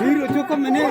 Biru cukup ini.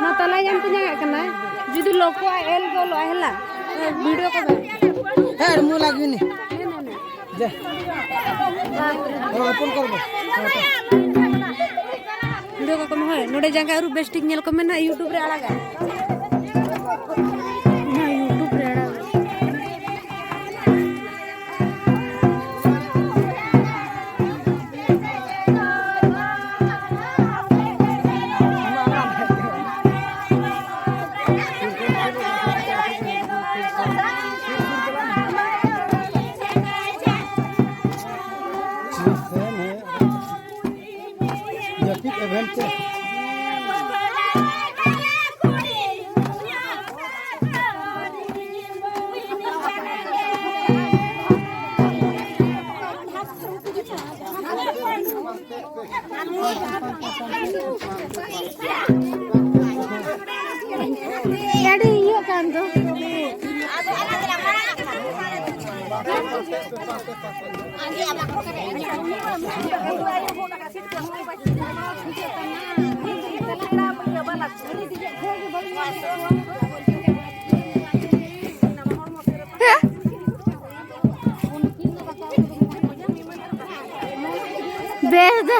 Natala yang punya nggak kena? Jadi loko el golo ahla. Video ko ba? Mu lagi nih. Deh. Open kar. Video ko kamo hoy. Node jangka ru bestik nyel ko mena YouTube re alaga. Na YouTube re alaga. Jadi iya kan tuh. Beda.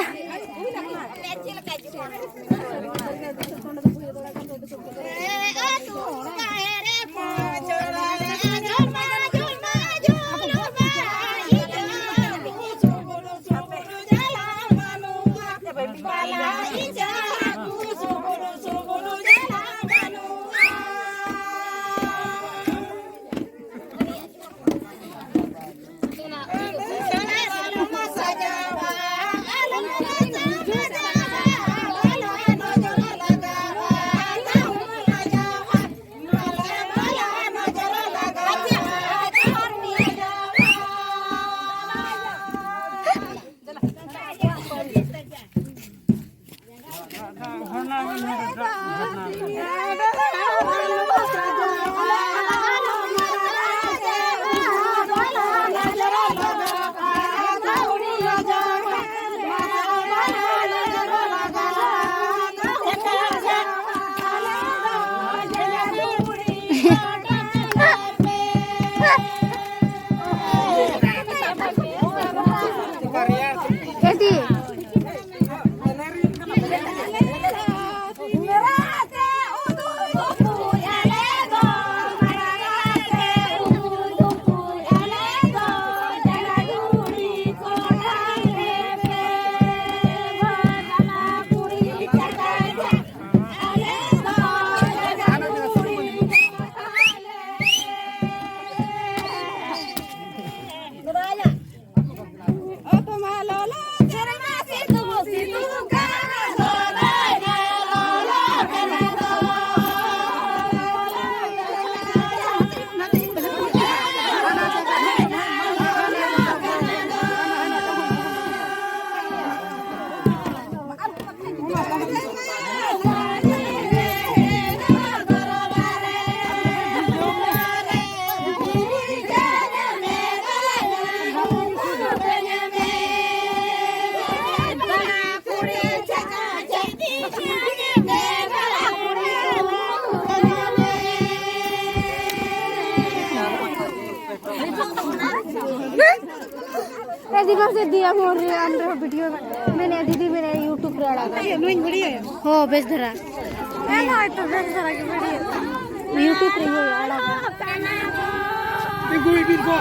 दिवस दिया मोर अंदर video मैंने दीदी मेरे YouTube पे डाला ये नोइन video है हो बेस धरा है ना तो बेस धरा की वीडियो YouTube पे हो डाला ते गोई बिल को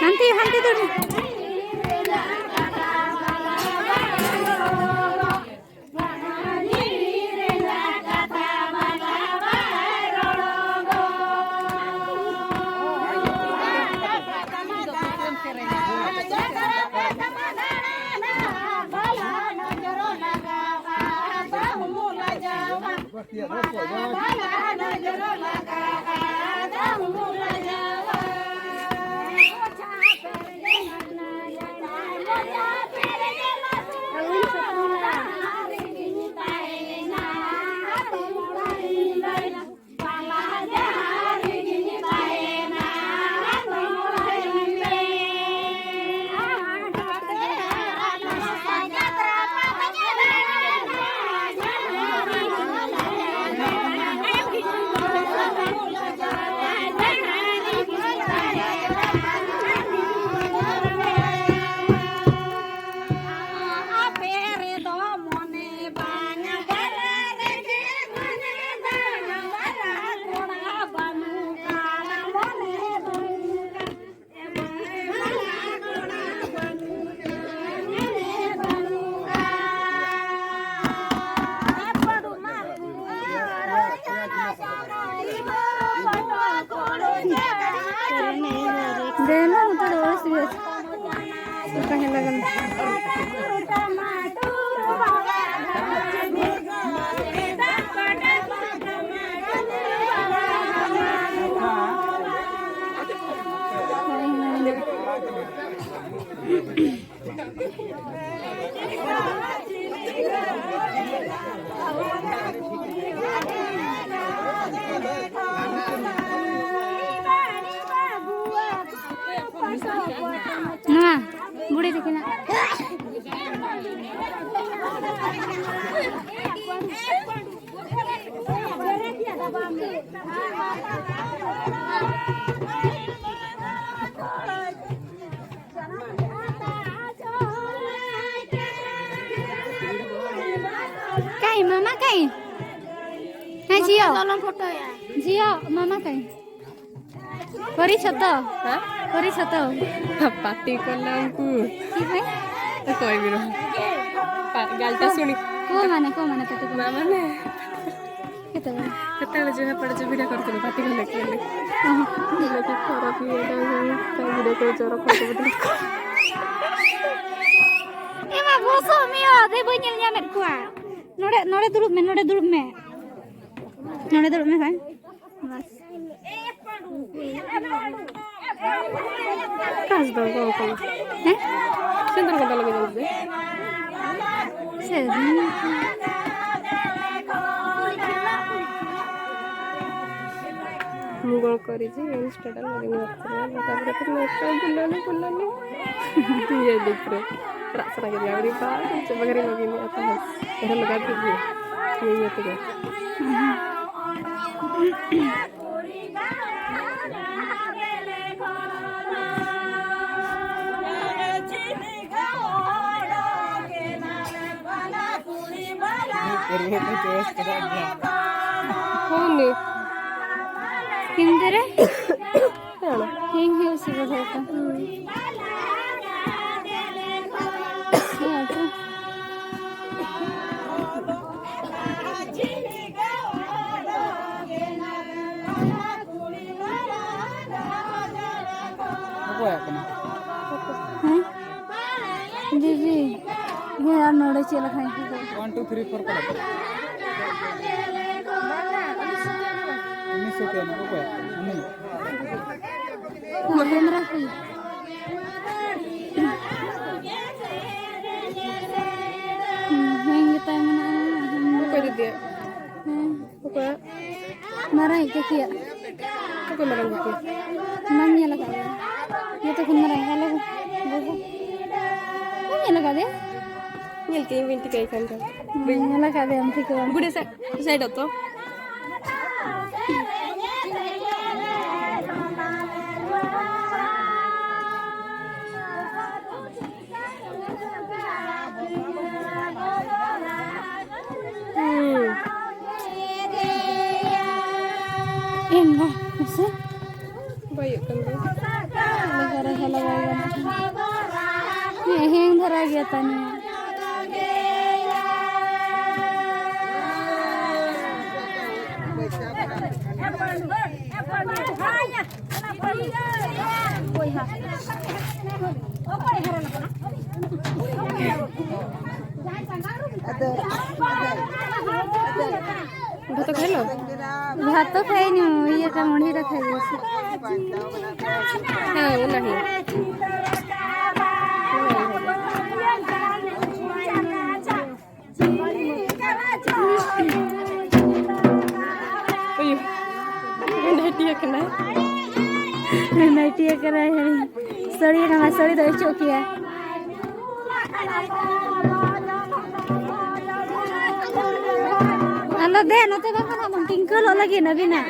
Hanti dulu. Nah, budi dikena. Kai, mama kai. Hai Zio. Tolong foto ya. Zio, mama kai. Kori soto. Hah? Kori soto. Party करलामकु की भाई कोई बिरो गालटा सुनी को माने तते को माने केते जो है पड़ जो वीडियो करते पार्टी करने के लिए लोग खराब ही है तो वीडियो को जरा फोटो बदल ए मा बोसो मियो दे बनिल ᱧᱟᱢᱮᱫ ᱠᱚᱣᱟ नोडे दुरुब में भाई बस काज दो को हैं सुंदर को लगे जल्दी से गल करी जी इंस्टाटा लगे मैं तापर तो मैं बुलानी ये देख रे रासरा के गाड़ी पार से बगैर लगी नहीं आता है इधर लगा दीजिए ये तो होनी किंदरे हेलो ಹೆಂಗ್ ಹೇಳ್ಸಿರೋದು दीदी ये यार नोड़े चला खाई 1 2 3 4 पड़ा 1900 के ना को नहीं कैमरा पे हेंगे टाइम ना कोई दे कोई मरा है क्या किया कोई मरंग के नाम ये लगा दे ये तो कुछ मरा है लगा देखो ये लगा दे मिलके इवेंट के खान का ये लगा दे हम ठीक है गुडे साइड होतो Enggak, bisa? Baik kan deh. Negara halawan. Yang dhara gaya tanya. भात खाइलो भात तो खाई नहीं ये मुढ़ी रखा है हाँ वो नहीं नाइटिया करा है सड़ी ना सड़ी दो चौकिया Halo deh, nanti bang kan tinggal lagi nabi na.